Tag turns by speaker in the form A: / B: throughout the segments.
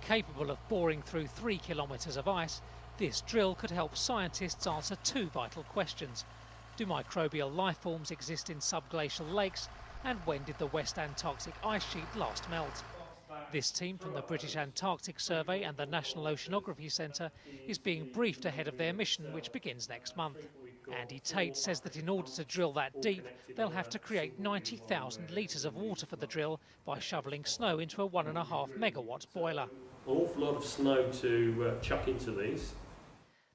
A: Capable of boring through 3 kilometres of ice, this drill could help scientists answer two vital questions. Do microbial life forms exist in subglacial lakes? And when did the West Antarctic ice sheet last melt? This team from the British Antarctic Survey and the National Oceanography Centre is being briefed ahead of their mission, which begins next month. Andy Tate says that in order to drill that deep, they'll have to create 90,000 litres of water for the drill by shoveling snow into a 1.5 megawatt boiler.
B: An awful lot of snow to chuck into these.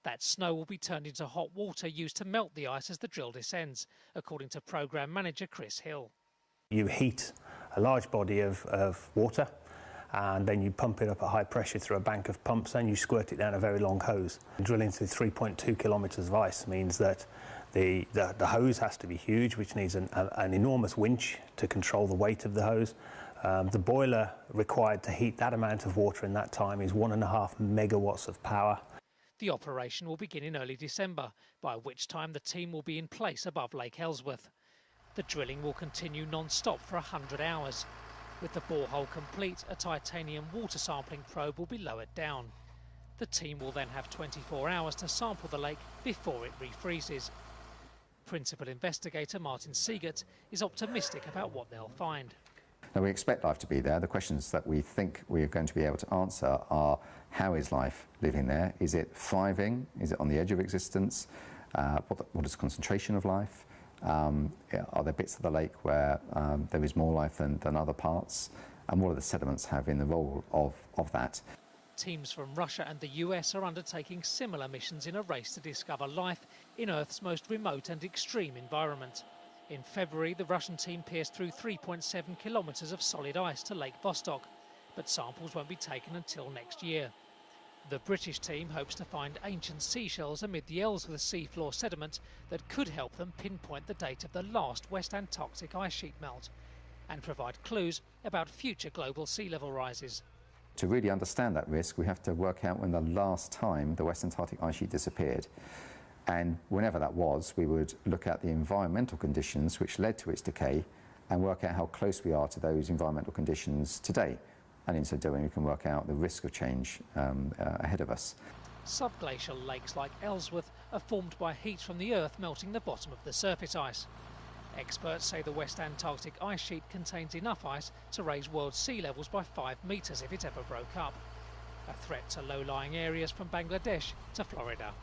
A: That snow will be turned into hot water used to melt the ice as the drill descends, according to Programme Manager Chris Hill.
C: You heat a large body of water and then you pump it up at high pressure through a bank of pumps and you squirt it down a very long hose. Drilling through 3.2 kilometres of ice means that the hose has to be huge, which needs an enormous winch to control the weight of the hose. The boiler required to heat that amount of water in that time is 1.5 megawatts of power.
A: The operation will begin in early December, by which time the team will be in place above Lake Ellsworth. The drilling will continue non-stop for 100 hours. With the borehole complete, a titanium water sampling probe will be lowered down. The team will then have 24 hours to sample the lake before it refreezes. Principal investigator Martin Siegert is optimistic about what they'll find.
D: Now, we expect life to be there. The questions that we think we are going to be able to answer are: how is life living there? Is it thriving? Is it on the edge of existence? What is the concentration of life? Are there bits of the lake where there is more life than other parts? And what do the sediments have in the role of that?
A: Teams from Russia and the US are undertaking similar missions in a race to discover life in Earth's most remote and extreme environment. In February, the Russian team pierced through 3.7 kilometres of solid ice to Lake Vostok, but samples won't be taken until next year. The British team hopes to find ancient seashells amid the Ellsworth seafloor sediment that could help them pinpoint the date of the last West Antarctic ice sheet melt and provide clues about future global sea level rises.
D: To really understand that risk, we have to work out when the last time the West Antarctic ice sheet disappeared. And whenever that was, we would look at the environmental conditions which led to its decay and work out how close we are to those environmental conditions today. And in so doing, we can work out the risk of change ahead of us.
A: Subglacial lakes like Ellsworth are formed by heat from the Earth melting the bottom of the surface ice. Experts say the West Antarctic ice sheet contains enough ice to raise world sea levels by 5 metres if it ever broke up. A threat to low-lying areas from Bangladesh to Florida.